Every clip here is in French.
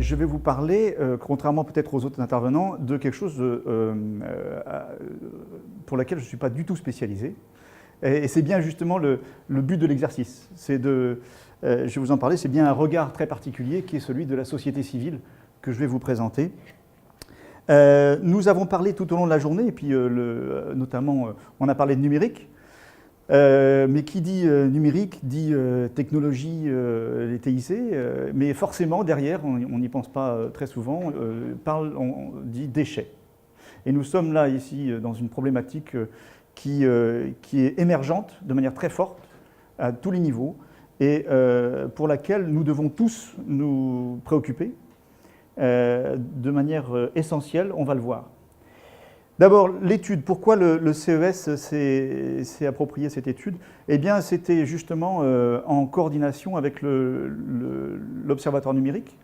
je vais vous parler, contrairement peut-être aux autres intervenants, de quelque chose pour laquelle je ne suis pas du tout spécialisé. Et c'est bien justement le but de l'exercice. Je vais vous en parler, c'est bien un regard très particulier qui est celui de la société civile que je vais vous présenter. Nous avons parlé tout au long de la journée, et puis notamment on a parlé de numérique. Mais qui dit numérique dit technologie, les TIC, mais forcément derrière, on n'y pense pas très souvent, on dit déchets. Et nous sommes là ici dans une problématique qui est émergente de manière très forte à tous les niveaux et pour laquelle nous devons tous nous préoccuper de manière essentielle, on va le voir. D'abord, l'étude. Pourquoi le CES s'est approprié cette étude? Eh bien, c'était justement en coordination avec l'Observatoire numérique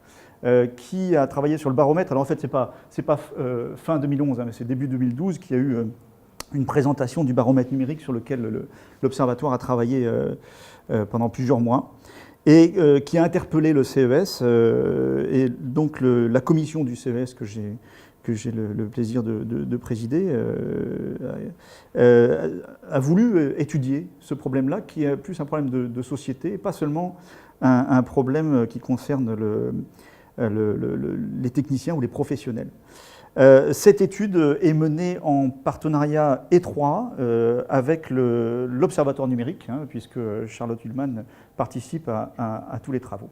qui a travaillé sur le baromètre. Alors en fait, c'est pas fin 2011, hein, mais c'est début 2012 qu'il y a eu une présentation du baromètre numérique sur lequel l'Observatoire a travaillé pendant plusieurs mois et qui a interpellé le CES et donc la commission du CES que j'ai le plaisir de présider, a voulu étudier ce problème-là, qui est plus un problème de société, et pas seulement un problème qui concerne les techniciens ou les professionnels. Cette étude est menée en partenariat étroit avec l'Observatoire numérique, hein, puisque Charlotte Ullmann participe à tous les travaux.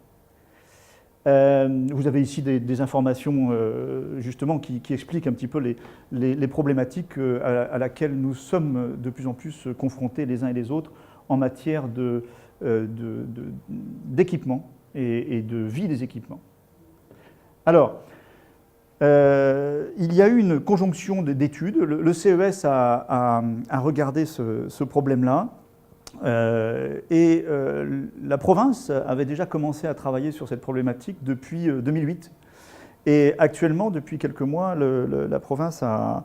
Vous avez ici des informations justement qui expliquent un petit peu les problématiques à laquelle nous sommes de plus en plus confrontés les uns et les autres en matière d'équipement et de vie des équipements. Alors, il y a eu une conjonction d'études. Le CES a regardé ce problème-là. La province avait déjà commencé à travailler sur cette problématique depuis 2008. Et actuellement, depuis quelques mois, la province a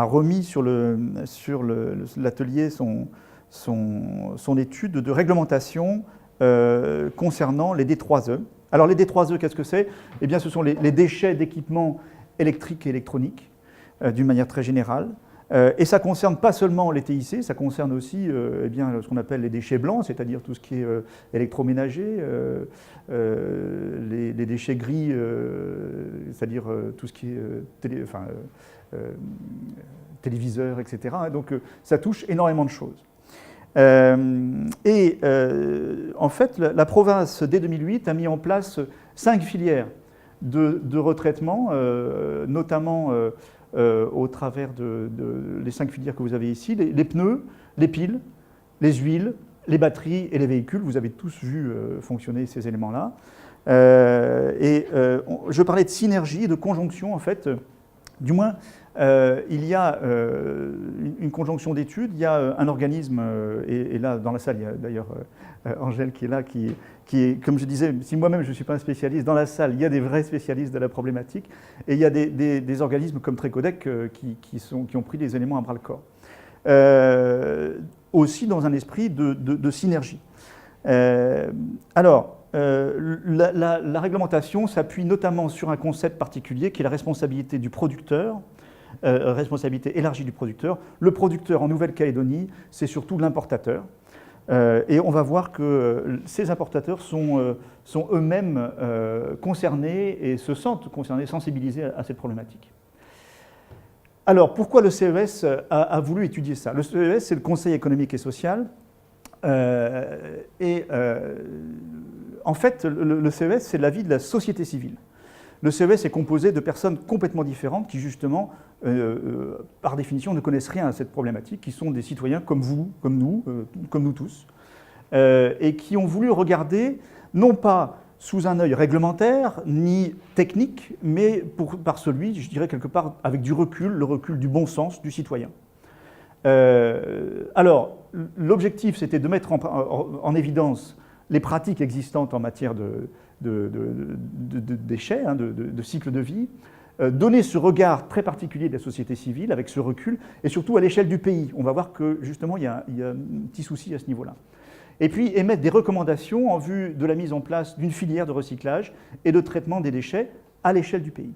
remis sur l'atelier son étude de réglementation concernant les D3E. Alors les D3E, qu'est-ce que c'est? Eh bien, ce sont les déchets d'équipements électriques et électroniques, d'une manière très générale. Et ça ne concerne pas seulement les TIC, ça concerne aussi eh bien, ce qu'on appelle les déchets blancs, c'est-à-dire tout ce qui est électroménager, les déchets gris, c'est-à-dire tout ce qui est téléviseur, etc. Donc ça touche énormément de choses. En fait, la province, dès 2008, a mis en place 5 filières de retraitement, notamment au travers les 5 filières que vous avez ici, les pneus, les piles, les huiles, les batteries et les véhicules. Vous avez tous vu fonctionner ces éléments-là. Je parlais de synergie, de conjonction, en fait. Du moins, il y a une conjonction d'études, il y a un organisme, et là, dans la salle, il y a d'ailleurs Angèle qui est là, qui est, comme je disais, si moi-même je ne suis pas un spécialiste, dans la salle, il y a des vrais spécialistes de la problématique, et il y a des organismes comme Trécodec qui ont pris des éléments à bras-le-corps. Aussi dans un esprit de synergie. Alors, la réglementation s'appuie notamment sur un concept particulier qui est la responsabilité du producteur, responsabilité élargie du producteur. Le producteur en Nouvelle-Calédonie, c'est surtout l'importateur. Et on va voir que ces importateurs sont eux-mêmes concernés et se sentent concernés, sensibilisés à cette problématique. Alors, pourquoi le CES a voulu étudier ça? Le CES, c'est le Conseil économique et social. En fait, le CES, c'est l'avis de la société civile. Le CES est composé de personnes complètement différentes qui, justement, par définition, ne connaissent rien à cette problématique, qui sont des citoyens comme vous, comme nous tous, et qui ont voulu regarder, non pas sous un œil réglementaire, ni technique, mais par celui, je dirais quelque part, avec du recul, le recul du bon sens du citoyen. Alors, l'objectif, c'était de mettre en évidence les pratiques existantes en matière de déchets, hein, de cycle de vie, donner ce regard très particulier de la société civile avec ce recul, et surtout à l'échelle du pays. On va voir que justement il y a un petit souci à ce niveau-là. Et puis émettre des recommandations en vue de la mise en place d'une filière de recyclage et de traitement des déchets à l'échelle du pays.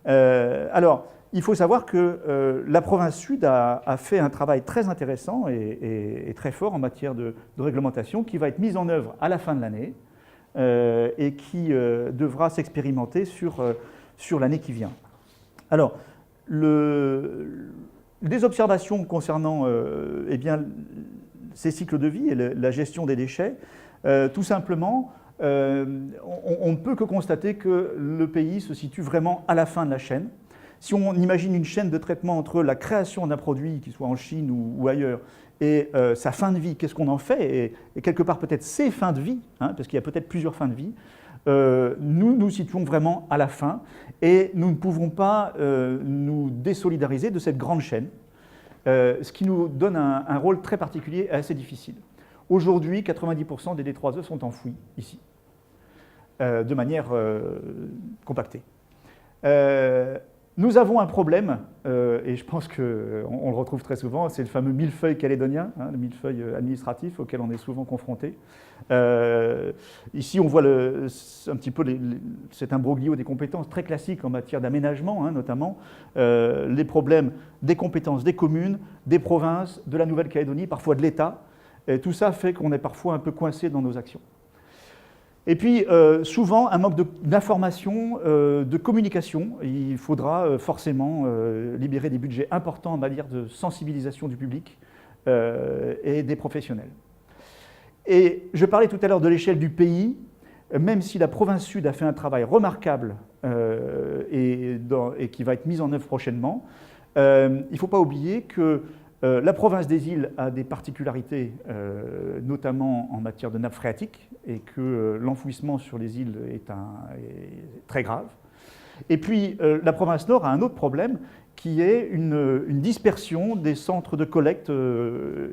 Alors, il faut savoir que la province Sud a fait un travail très intéressant et très fort en matière de réglementation qui va être mise en œuvre à la fin de l'année et qui devra s'expérimenter sur l'année qui vient. Alors, des observations concernant eh bien, ces cycles de vie et la gestion des déchets, tout simplement, on ne peut que constater que le pays se situe vraiment à la fin de la chaîne. Si on imagine une chaîne de traitement entre la création d'un produit, qu'il soit en Chine ou ailleurs, et sa fin de vie, qu'est-ce qu'on en fait, et quelque part peut-être ses fins de vie, hein, parce qu'il y a peut-être plusieurs fins de vie, nous nous situons vraiment à la fin, et nous ne pouvons pas nous désolidariser de cette grande chaîne, ce qui nous donne un rôle très particulier et assez difficile. Aujourd'hui, 90% des D3E sont enfouis ici, de manière compactée. Nous avons un problème, et je pense qu'on le retrouve très souvent, c'est le fameux millefeuille calédonien, hein, le millefeuille administratif auquel on est souvent confronté. Ici, on voit un petit peu cet imbroglio des compétences très classique en matière d'aménagement, hein, notamment les problèmes des compétences des communes, des provinces, de la Nouvelle-Calédonie, parfois de l'État. Et tout ça fait qu'on est parfois un peu coincé dans nos actions. Et puis, souvent, un manque d'information, de communication. Il faudra forcément libérer des budgets importants en matière de sensibilisation du public et des professionnels. Et je parlais tout à l'heure de l'échelle du pays. Même si la province Sud a fait un travail remarquable et qui va être mis en œuvre prochainement, il ne faut pas oublier que la province des îles a des particularités, notamment en matière de nappe phréatique, et que l'enfouissement sur les îles est très grave. Et puis, la province Nord a un autre problème, qui est une dispersion des centres de collecte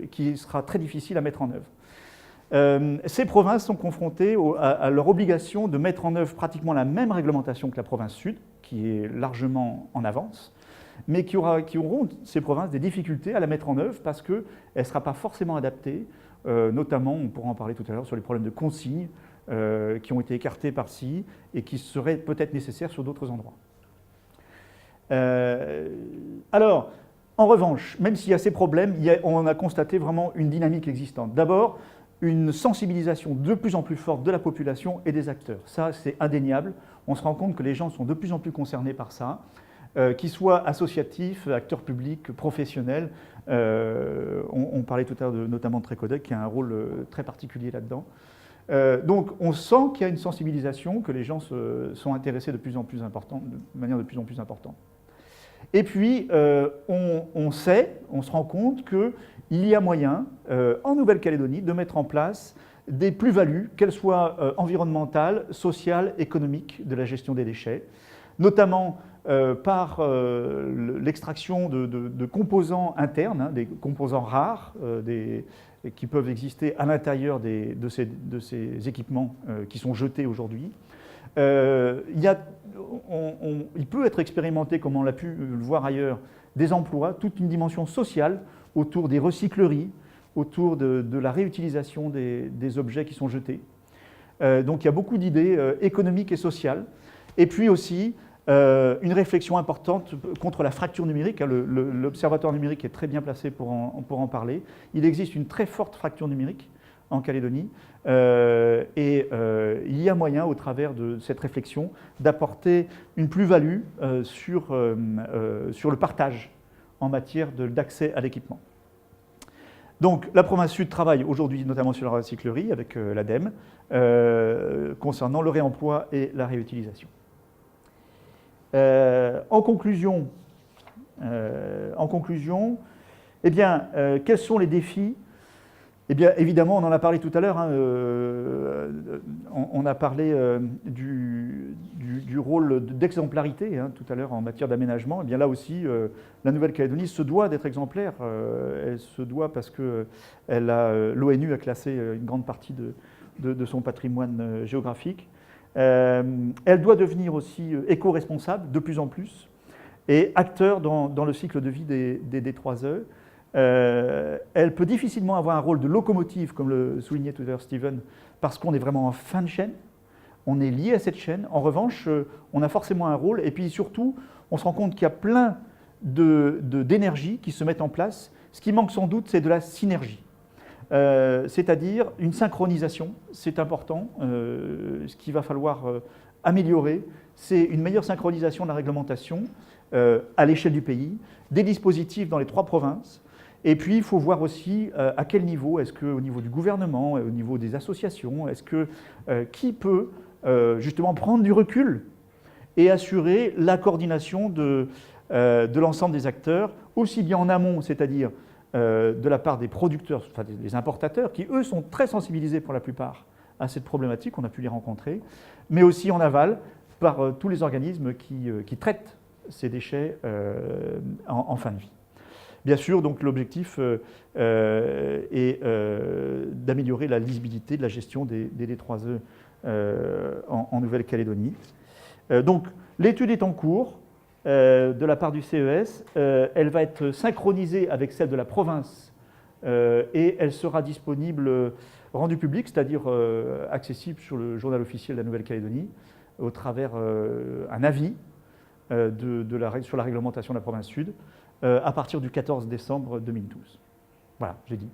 qui sera très difficile à mettre en œuvre. Ces provinces sont confrontées à leur obligation de mettre en œuvre pratiquement la même réglementation que la province Sud, qui est largement en avance, mais qui auront, ces provinces, des difficultés à la mettre en œuvre parce qu'elle ne sera pas forcément adaptée, notamment, on pourra en parler tout à l'heure, sur les problèmes de consignes qui ont été écartés par-ci et qui seraient peut-être nécessaires sur d'autres endroits. Alors, en revanche, même s'il y a ces problèmes, on a constaté vraiment une dynamique existante. D'abord, une sensibilisation de plus en plus forte de la population et des acteurs. Ça, c'est indéniable. On se rend compte que les gens sont de plus en plus concernés par ça. Qu'ils soient associatifs, acteurs publics, professionnels. On parlait tout à l'heure notamment de Trécodec, qui a un rôle très particulier là-dedans. Donc on sent qu'il y a une sensibilisation, que les gens sont intéressés de manière de plus en plus importante. Et puis on se rend compte qu'il y a moyen, en Nouvelle-Calédonie, de mettre en place des plus-values, qu'elles soient environnementales, sociales, économiques, de la gestion des déchets, notamment par l'extraction de composants internes, hein, des composants rares qui peuvent exister à l'intérieur de ces équipements qui sont jetés aujourd'hui. Il peut être expérimenté, comme on l'a pu le voir ailleurs, des emplois, toute une dimension sociale autour des recycleries, autour de la réutilisation des objets qui sont jetés. Donc il y a beaucoup d'idées économiques et sociales. Et puis aussi, une réflexion importante contre la fracture numérique. L'Observatoire numérique est très bien placé pour en parler. Il existe une très forte fracture numérique en Calédonie et il y a moyen, au travers de cette réflexion, d'apporter une plus-value sur le partage en matière d'accès à l'équipement. Donc la province Sud travaille aujourd'hui notamment sur la recyclerie avec l'ADEME concernant le réemploi et la réutilisation. En conclusion, eh bien, quels sont les défis? Eh bien, évidemment, on en a parlé tout à l'heure, hein, on a parlé du rôle d'exemplarité tout à l'heure en matière d'aménagement. Eh bien, là aussi, la Nouvelle-Calédonie se doit d'être exemplaire. Elle se doit parce que l'ONU a classé une grande partie de son patrimoine géographique. Elle doit devenir aussi éco-responsable de plus en plus et acteur dans le cycle de vie des D3E. Elle peut difficilement avoir un rôle de locomotive, comme le soulignait tout à l'heure Steven, parce qu'on est vraiment en fin de chaîne. On est lié à cette chaîne. En revanche, on a forcément un rôle. Et puis surtout, on se rend compte qu'il y a plein d'énergies qui se mettent en place. Ce qui manque sans doute, c'est de la synergie. C'est-à-dire une synchronisation, c'est important. Ce qu'il va falloir améliorer, c'est une meilleure synchronisation de la réglementation à l'échelle du pays, des dispositifs dans les 3 provinces. Et puis, il faut voir aussi à quel niveau, est-ce qu'au niveau du gouvernement, au niveau des associations, est-ce que qui peut justement prendre du recul et assurer la coordination de l'ensemble des acteurs, aussi bien en amont, c'est-à-dire de la part des producteurs, enfin des importateurs, qui eux sont très sensibilisés pour la plupart à cette problématique, on a pu les rencontrer, mais aussi en aval par tous les organismes qui traitent ces déchets en fin de vie. Bien sûr, donc l'objectif est d'améliorer la lisibilité de la gestion des D3E en Nouvelle-Calédonie. Donc l'étude est en cours de la part du CES. Elle va être synchronisée avec celle de la province et elle sera disponible, rendue publique, c'est-à-dire accessible sur le journal officiel de la Nouvelle-Calédonie au travers un avis sur la réglementation de la province sud à partir du 14 décembre 2012. Voilà, j'ai dit.